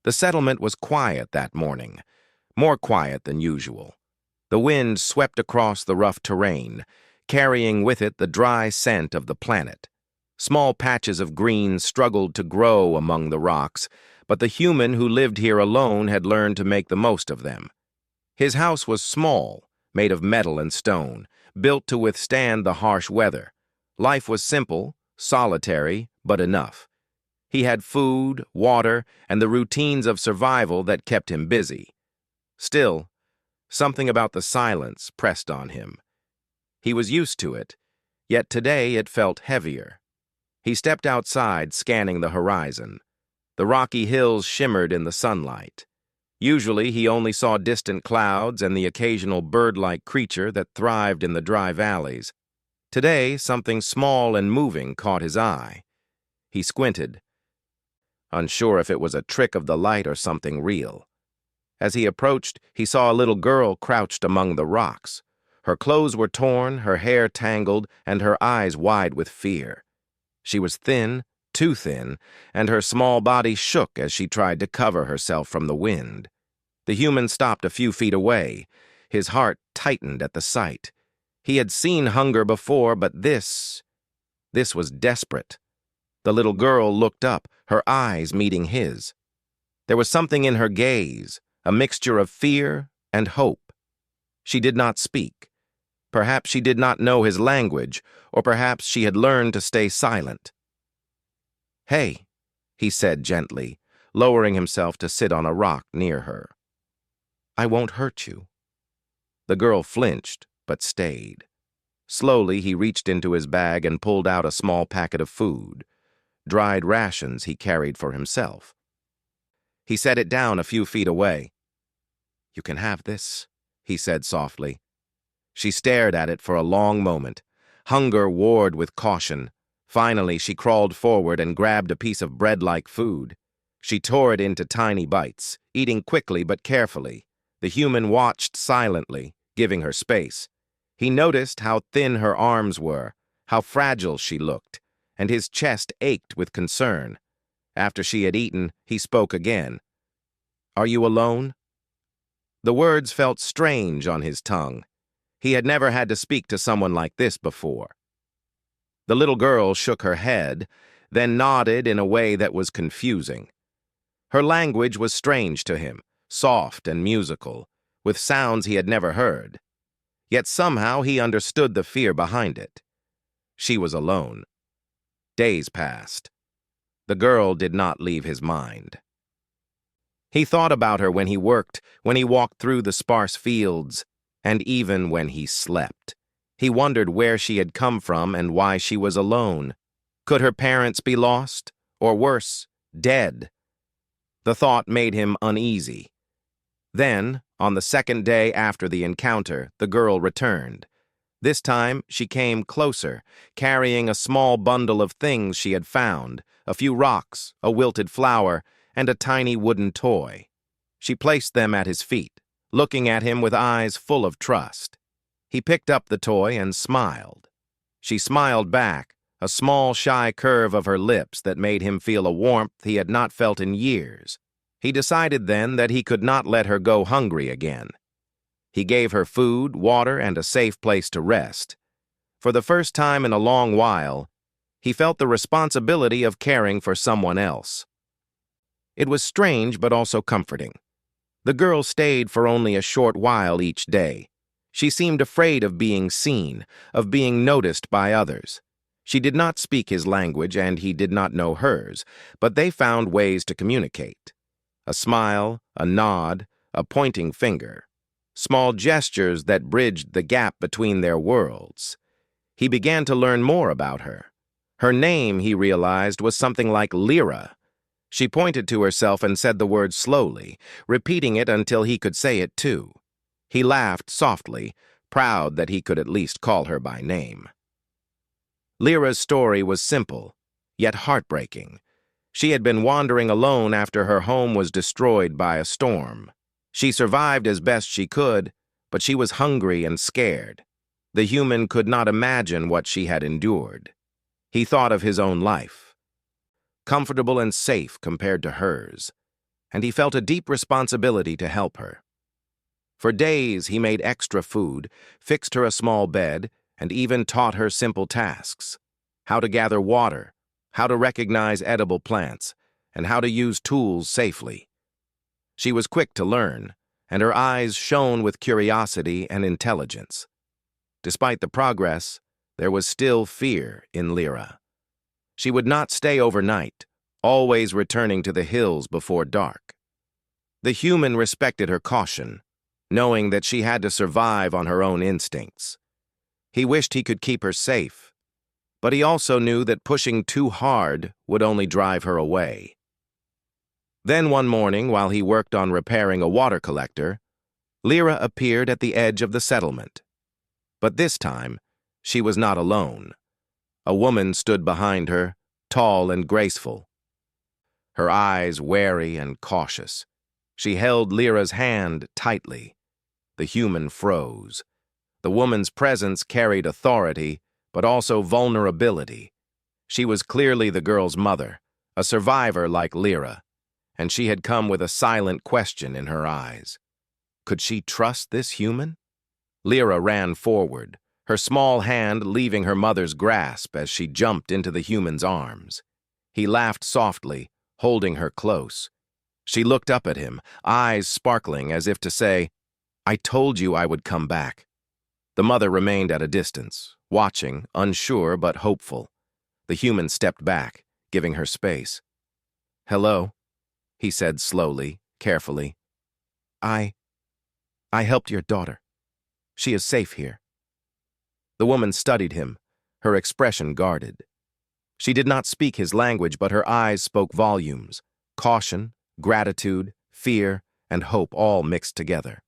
The settlement was quiet that morning, more quiet than usual. The wind swept across the rough terrain, carrying with it the dry scent of the planet. Small patches of green struggled to grow among the rocks, but the human who lived here alone had learned to make the most of them. His house was small, made of metal and stone, built to withstand the harsh weather. Life was simple, solitary, but enough. He had food, water, and the routines of survival that kept him busy. Still, something about the silence pressed on him. He was used to it, yet today it felt heavier. He stepped outside, scanning the horizon. The rocky hills shimmered in the sunlight. Usually he only saw distant clouds and the occasional bird-like creature that thrived in the dry valleys. Today, something small and moving caught his eye. He squinted, unsure if it was a trick of the light or something real. As he approached, he saw a little girl crouched among the rocks. Her clothes were torn, her hair tangled, and her eyes wide with fear. She was thin, too thin, and her small body shook as she tried to cover herself from the wind. The human stopped a few feet away. His heart tightened at the sight. He had seen hunger before, but this was desperate. The little girl looked up, her eyes meeting his. There was something in her gaze, a mixture of fear and hope. She did not speak. Perhaps she did not know his language, or perhaps she had learned to stay silent. "Hey," he said gently, lowering himself to sit on a rock near her. "I won't hurt you." The girl flinched, but stayed. Slowly, he reached into his bag and pulled out a small packet of food, dried rations he carried for himself. He set it down a few feet away. "You can have this," he said softly. She stared at it for a long moment. Hunger warred with caution. Finally, she crawled forward and grabbed a piece of bread-like food. She tore it into tiny bites, eating quickly but carefully. The human watched silently, giving her space. He noticed how thin her arms were, how fragile she looked, and his chest ached with concern. After she had eaten, he spoke again. "Are you alone?" The words felt strange on his tongue. He had never had to speak to someone like this before. The little girl shook her head, then nodded in a way that was confusing. Her language was strange to him, soft and musical, with sounds he had never heard. Yet somehow he understood the fear behind it. She was alone. Days passed. The girl did not leave his mind. He thought about her when he worked, when he walked through the sparse fields, and even when he slept. He wondered where she had come from and why she was alone. Could her parents be lost? Or worse, dead? The thought made him uneasy. Then, on the second day after the encounter, the girl returned. This time, she came closer, carrying a small bundle of things she had found, a few rocks, a wilted flower, and a tiny wooden toy. She placed them at his feet, looking at him with eyes full of trust. He picked up the toy and smiled. She smiled back, a small, shy curve of her lips that made him feel a warmth he had not felt in years. He decided then that he could not let her go hungry again. He gave her food, water, and a safe place to rest. For the first time in a long while, he felt the responsibility of caring for someone else. It was strange but also comforting. The girl stayed for only a short while each day. She seemed afraid of being seen, of being noticed by others. She did not speak his language and he did not know hers, but they found ways to communicate. A smile, a nod, a pointing finger. Small gestures that bridged the gap between their worlds. He began to learn more about her. Her name, he realized, was something like Lyra. She pointed to herself and said the word slowly, repeating it until he could say it too. He laughed softly, proud that he could at least call her by name. Lyra's story was simple, yet heartbreaking. She had been wandering alone after her home was destroyed by a storm. She survived as best she could, but she was hungry and scared. The human could not imagine what she had endured. He thought of his own life. Comfortable and safe compared to hers. and he felt a deep responsibility to help her. For days, he made extra food, fixed her a small bed, and even taught her simple tasks: how to gather water, how to recognize edible plants, and how to use tools safely. She was quick to learn, and her eyes shone with curiosity and intelligence. Despite the progress, there was still fear in Lyra. She would not stay overnight, always returning to the hills before dark. The human respected her caution, knowing that she had to survive on her own instincts. He wished he could keep her safe, but he also knew that pushing too hard would only drive her away. Then one morning, while he worked on repairing a water collector, Lyra appeared at the edge of the settlement. But this time, she was not alone. A woman stood behind her, tall and graceful, her eyes wary and cautious. She held Lyra's hand tightly. The human froze. The woman's presence carried authority, but also vulnerability. She was clearly the girl's mother, a survivor like Lyra, and she had come with a silent question in her eyes. Could she trust this human? Lyra ran forward, her small hand leaving her mother's grasp as she jumped into the human's arms. He laughed softly, holding her close. She looked up at him, eyes sparkling as if to say, "I told you I would come back." The mother remained at a distance, watching, unsure but hopeful. The human stepped back, giving her space. "Hello," he said slowly, carefully. I helped your daughter. She is safe here." The woman studied him, her expression guarded. She did not speak his language, but her eyes spoke volumes: caution, gratitude, fear, and hope all mixed together.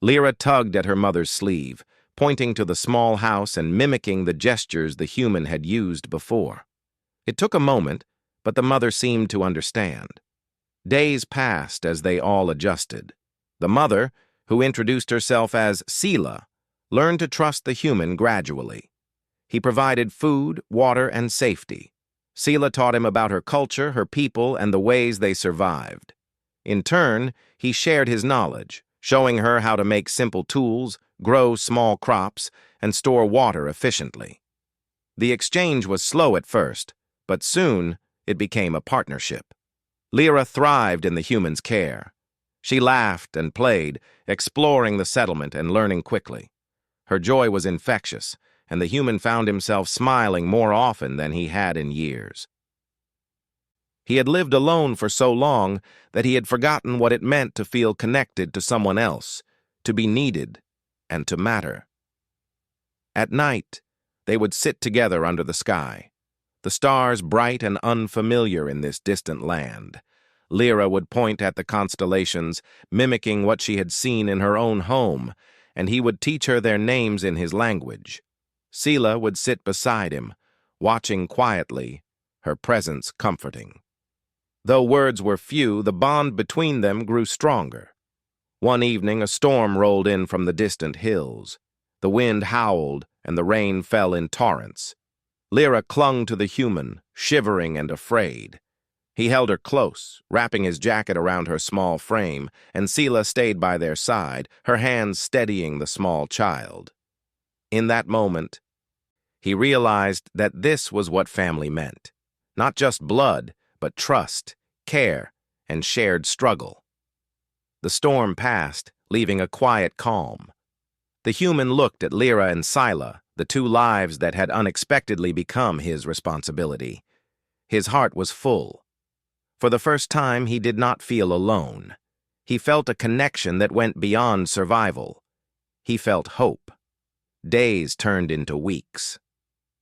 Lyra tugged at her mother's sleeve, pointing to the small house and mimicking the gestures the human had used before. It took a moment, but the mother seemed to understand. Days passed as they all adjusted. The mother, who introduced herself as Sila, learned to trust the human gradually. He provided food, water, and safety. Sila taught him about her culture, her people, and the ways they survived. In turn, he shared his knowledge, showing her how to make simple tools, grow small crops, and store water efficiently. The exchange was slow at first, but soon it became a partnership. Lyra thrived in the human's care. She laughed and played, exploring the settlement and learning quickly. Her joy was infectious, and the human found himself smiling more often than he had in years. He had lived alone for so long that he had forgotten what it meant to feel connected to someone else, to be needed, and to matter. At night, they would sit together under the sky, the stars bright and unfamiliar in this distant land. Lyra would point at the constellations, mimicking what she had seen in her own home, and he would teach her their names in his language. Sila would sit beside him, watching quietly, her presence comforting. Though words were few, the bond between them grew stronger. One evening, a storm rolled in from the distant hills. The wind howled, and the rain fell in torrents. Lyra clung to the human, shivering and afraid. He held her close, wrapping his jacket around her small frame, and Sila stayed by their side, her hands steadying the small child. In that moment, he realized that this was what family meant. Not just blood, but trust, care, and shared struggle. The storm passed, leaving a quiet calm. The human looked at Lyra and Sila, the two lives that had unexpectedly become his responsibility. His heart was full. For the first time, he did not feel alone. He felt a connection that went beyond survival. He felt hope. Days turned into weeks.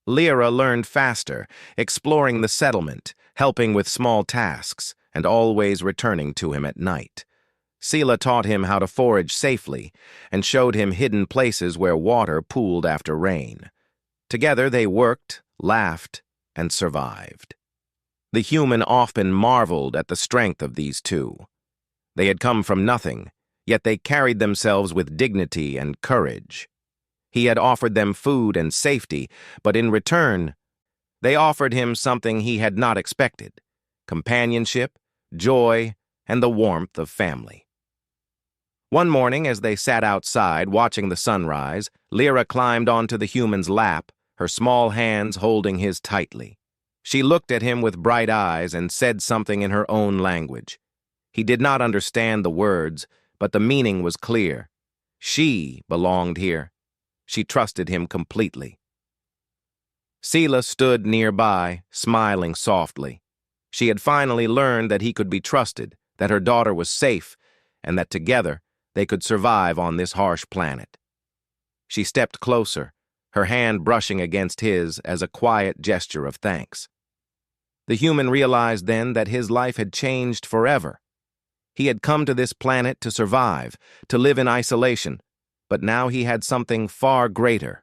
Lyra learned faster, exploring the settlement, helping with small tasks, and always returning to him at night. Sila taught him how to forage safely and showed him hidden places where water pooled after rain. Together they worked, laughed, and survived. The human often marveled at the strength of these two. They had come from nothing, yet they carried themselves with dignity and courage. He had offered them food and safety, but in return, they offered him something he had not expected: companionship, joy, and the warmth of family. One morning, as they sat outside watching the sunrise, Lyra climbed onto the human's lap, her small hands holding his tightly. She looked at him with bright eyes and said something in her own language. He did not understand the words, but the meaning was clear. She belonged here. She trusted him completely. Sela stood nearby, smiling softly. She had finally learned that he could be trusted, that her daughter was safe, and that together they could survive on this harsh planet. She stepped closer, her hand brushing against his as a quiet gesture of thanks. The human realized then that his life had changed forever. He had come to this planet to survive, to live in isolation, but now he had something far greater.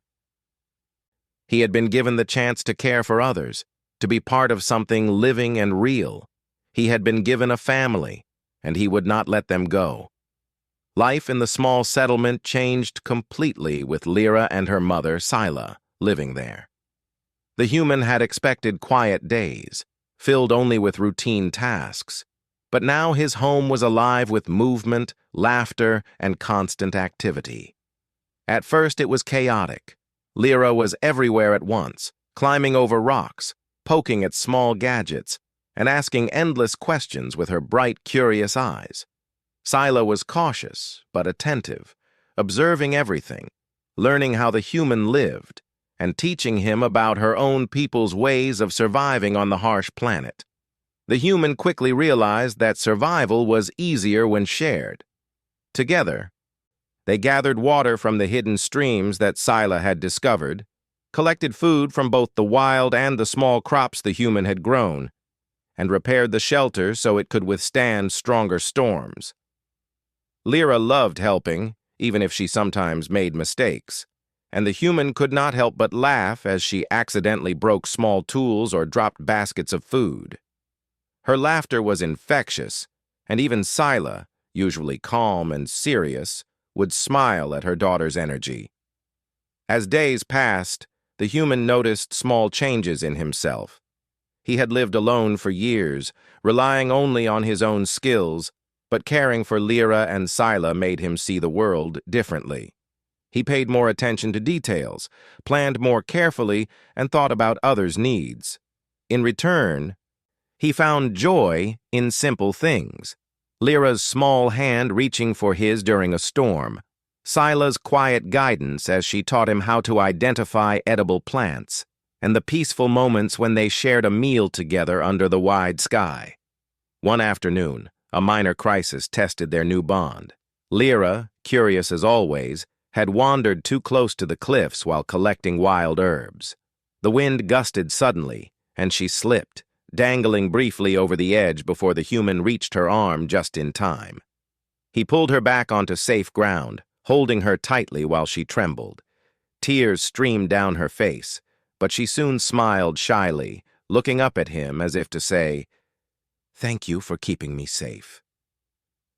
He had been given the chance to care for others, to be part of something living and real. He had been given a family, and he would not let them go. Life in the small settlement changed completely with Lyra and her mother, Scylla, living there. The human had expected quiet days, filled only with routine tasks, but now his home was alive with movement, laughter, and constant activity. At first it was chaotic. Lyra was everywhere at once, climbing over rocks, poking at small gadgets, and asking endless questions with her bright, curious eyes. Scylla was cautious, but attentive, observing everything, learning how the human lived, and teaching him about her own people's ways of surviving on the harsh planet. The human quickly realized that survival was easier when shared. Together, they gathered water from the hidden streams that Scylla had discovered, collected food from both the wild and the small crops the human had grown, and repaired the shelter so it could withstand stronger storms. Lyra loved helping, even if she sometimes made mistakes, and the human could not help but laugh as she accidentally broke small tools or dropped baskets of food. Her laughter was infectious, and even Scylla, usually calm and serious, would smile at her daughter's energy. As days passed, the human noticed small changes in himself. He had lived alone for years, relying only on his own skills, but caring for Lyra and Scylla made him see the world differently. He paid more attention to details, planned more carefully, and thought about others' needs. In return, he found joy in simple things. Lyra's small hand reaching for his during a storm, Scylla's quiet guidance as she taught him how to identify edible plants, and the peaceful moments when they shared a meal together under the wide sky. One afternoon, a minor crisis tested their new bond. Lyra, curious as always, had wandered too close to the cliffs while collecting wild herbs. The wind gusted suddenly, and she slipped, dangling briefly over the edge before the human reached her arm just in time. He pulled her back onto safe ground, holding her tightly while she trembled. Tears streamed down her face, but she soon smiled shyly, looking up at him as if to say, "Thank you for keeping me safe."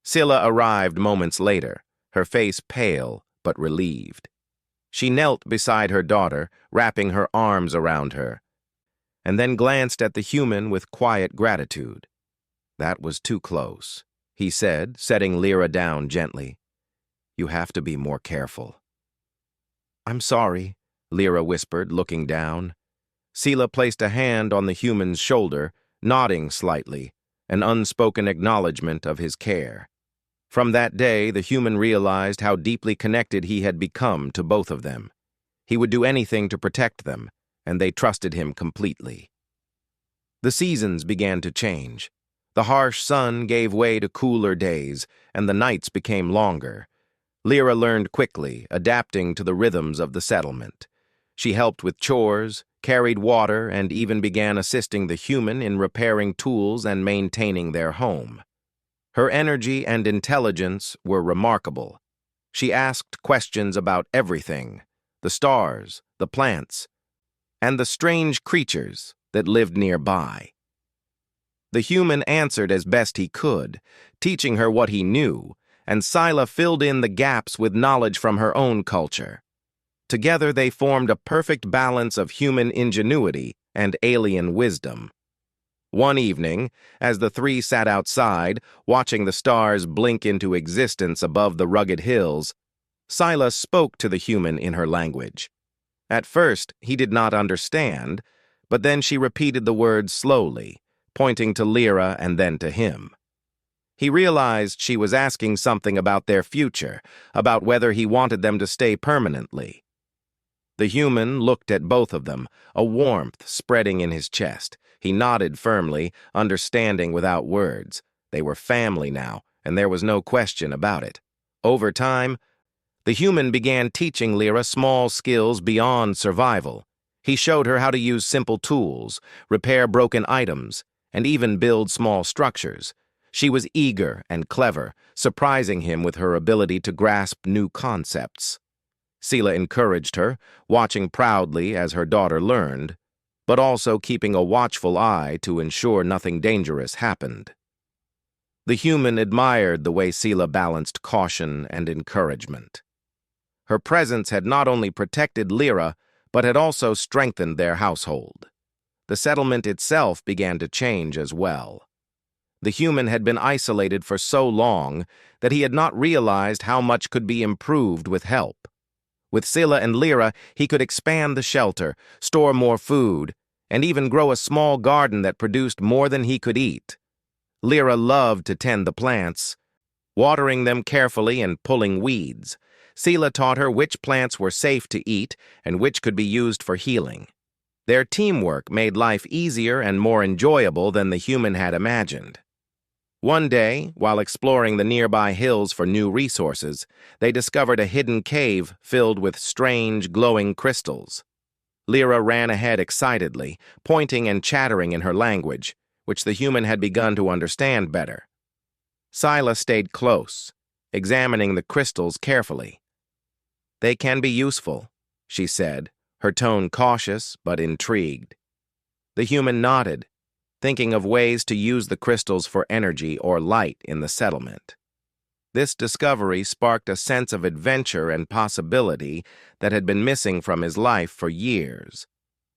Scylla arrived moments later, her face pale but relieved. She knelt beside her daughter, wrapping her arms around her, and then glanced at the human with quiet gratitude. "That was too close," he said, setting Lyra down gently. "You have to be more careful." "I'm sorry," Lyra whispered, looking down. Scylla placed a hand on the human's shoulder, nodding slightly, an unspoken acknowledgement of his care. From that day, the human realized how deeply connected he had become to both of them. He would do anything to protect them, and they trusted him completely. The seasons began to change. The harsh sun gave way to cooler days, and the nights became longer. Lyra learned quickly, adapting to the rhythms of the settlement. She helped with chores, carried water, and even began assisting the human in repairing tools and maintaining their home. Her energy and intelligence were remarkable. She asked questions about everything, the stars, the plants, and the strange creatures that lived nearby. The human answered as best he could, teaching her what he knew, and Scylla filled in the gaps with knowledge from her own culture. Together they formed a perfect balance of human ingenuity and alien wisdom. One evening, as the three sat outside, watching the stars blink into existence above the rugged hills, Scylla spoke to the human in her language. At first, he did not understand, but then she repeated the words slowly, pointing to Lyra and then to him. He realized she was asking something about their future, about whether he wanted them to stay permanently. The human looked at both of them, a warmth spreading in his chest. He nodded firmly, understanding without words. They were family now, and there was no question about it. Over time, the human began teaching Lyra small skills beyond survival. He showed her how to use simple tools, repair broken items, and even build small structures. She was eager and clever, surprising him with her ability to grasp new concepts. Scylla encouraged her, watching proudly as her daughter learned, but also keeping a watchful eye to ensure nothing dangerous happened. The human admired the way Scylla balanced caution and encouragement. Her presence had not only protected Lyra, but had also strengthened their household. The settlement itself began to change as well. The human had been isolated for so long that he had not realized how much could be improved with help. With Scylla and Lyra, he could expand the shelter, store more food, and even grow a small garden that produced more than he could eat. Lyra loved to tend the plants, watering them carefully and pulling weeds. Scylla taught her which plants were safe to eat and which could be used for healing. Their teamwork made life easier and more enjoyable than the human had imagined. One day, while exploring the nearby hills for new resources, they discovered a hidden cave filled with strange, glowing crystals. Lyra ran ahead excitedly, pointing and chattering in her language, which the human had begun to understand better. Scylla stayed close, examining the crystals carefully. "They can be useful," she said, her tone cautious but intrigued. The human nodded, thinking of ways to use the crystals for energy or light in the settlement. This discovery sparked a sense of adventure and possibility that had been missing from his life for years.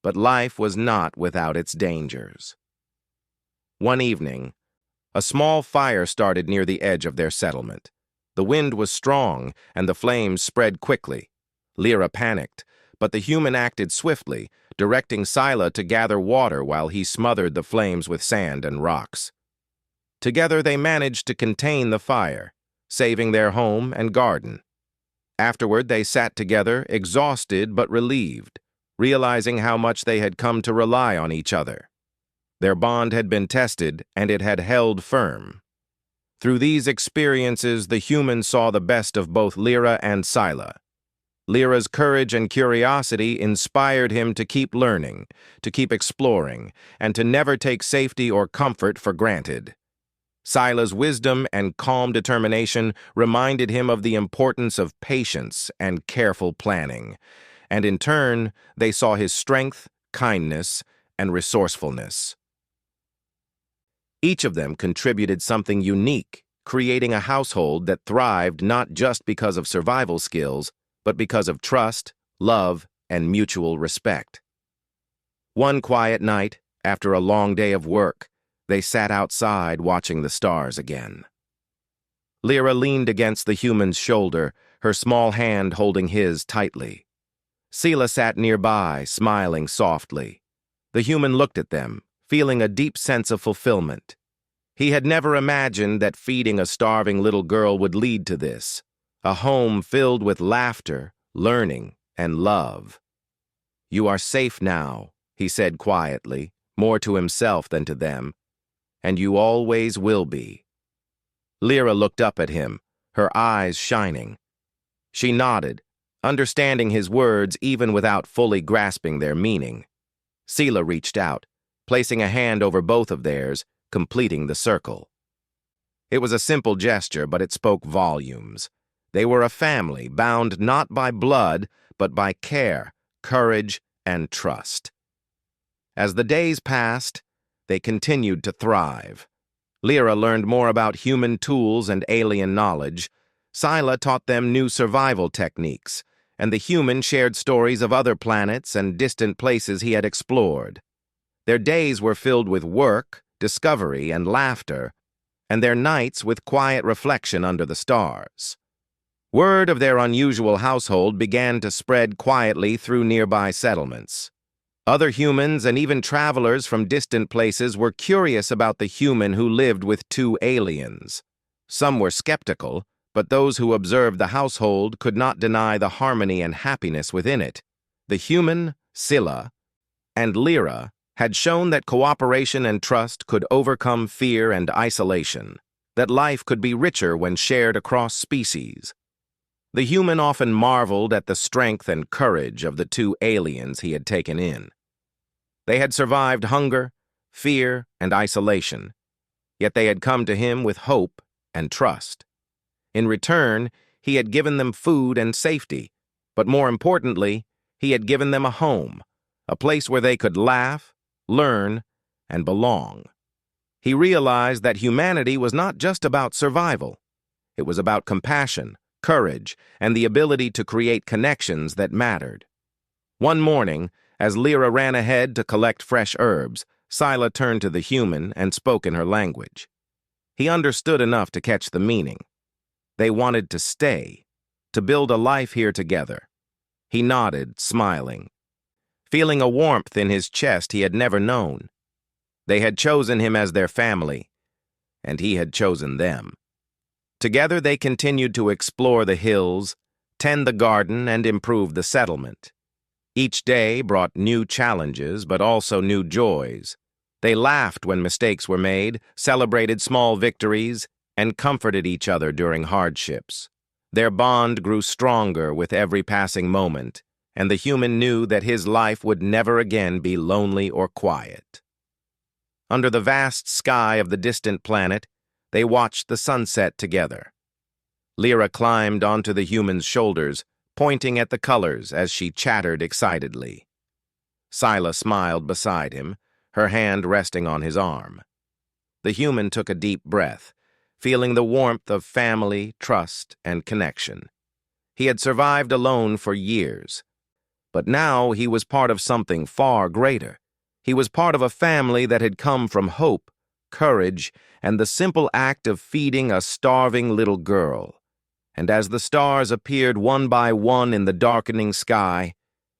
But life was not without its dangers. One evening, a small fire started near the edge of their settlement. The wind was strong, and the flames spread quickly. Lyra panicked, but the human acted swiftly, directing Scylla to gather water while he smothered the flames with sand and rocks. Together they managed to contain the fire, saving their home and garden. Afterward they sat together, exhausted but relieved, realizing how much they had come to rely on each other. Their bond had been tested, and it had held firm. Through these experiences, the human saw the best of both Lyra and Scylla. Lyra's courage and curiosity inspired him to keep learning, to keep exploring, and to never take safety or comfort for granted. Scylla's wisdom and calm determination reminded him of the importance of patience and careful planning, and in turn, they saw his strength, kindness, and resourcefulness. Each of them contributed something unique, creating a household that thrived not just because of survival skills, but because of trust, love, and mutual respect. One quiet night, after a long day of work, they sat outside watching the stars again. Lyra leaned against the human's shoulder, her small hand holding his tightly. Scylla sat nearby, smiling softly. The human looked at them, feeling a deep sense of fulfillment. He had never imagined that feeding a starving little girl would lead to this. A home filled with laughter, learning, and love. "You are safe now," he said quietly, more to himself than to them, "and you always will be." Lyra looked up at him, her eyes shining. She nodded, understanding his words even without fully grasping their meaning. Scylla reached out, placing a hand over both of theirs, completing the circle. It was a simple gesture, but it spoke volumes. They were a family bound not by blood, but by care, courage, and trust. As the days passed, they continued to thrive. Lyra learned more about human tools and alien knowledge. Scylla taught them new survival techniques, and the human shared stories of other planets and distant places he had explored. Their days were filled with work, discovery, and laughter, and their nights with quiet reflection under the stars. Word of their unusual household began to spread quietly through nearby settlements. Other humans and even travelers from distant places were curious about the human who lived with two aliens. Some were skeptical, but those who observed the household could not deny the harmony and happiness within it. The human, Scylla, and Lyra had shown that cooperation and trust could overcome fear and isolation, that life could be richer when shared across species. The human often marveled at the strength and courage of the two aliens he had taken in. They had survived hunger, fear, and isolation, yet they had come to him with hope and trust. In return, he had given them food and safety, but more importantly, he had given them a home, a place where they could laugh, learn, and belong. He realized that humanity was not just about survival. It was about compassion, courage, and the ability to create connections that mattered. One morning, as Lyra ran ahead to collect fresh herbs, Scylla turned to the human and spoke in her language. He understood enough to catch the meaning. They wanted to stay, to build a life here together. He nodded, smiling, feeling a warmth in his chest he had never known. They had chosen him as their family, and he had chosen them. Together they continued to explore the hills, tend the garden, and improve the settlement. Each day brought new challenges, but also new joys. They laughed when mistakes were made, celebrated small victories, and comforted each other during hardships. Their bond grew stronger with every passing moment, and the human knew that his life would never again be lonely or quiet. Under the vast sky of the distant planet, they watched the sunset together. Lyra climbed onto the human's shoulders, pointing at the colors as she chattered excitedly. Scylla smiled beside him, her hand resting on his arm. The human took a deep breath, feeling the warmth of family, trust, and connection. He had survived alone for years, but now he was part of something far greater. He was part of a family that had come from hope, courage, and the simple act of feeding a starving little girl. And as the stars appeared one by one in the darkening sky,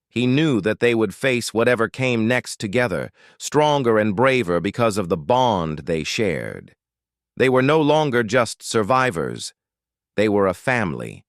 he knew that they would face whatever came next together, stronger and braver because of the bond they shared. They were no longer just survivors. They were a family,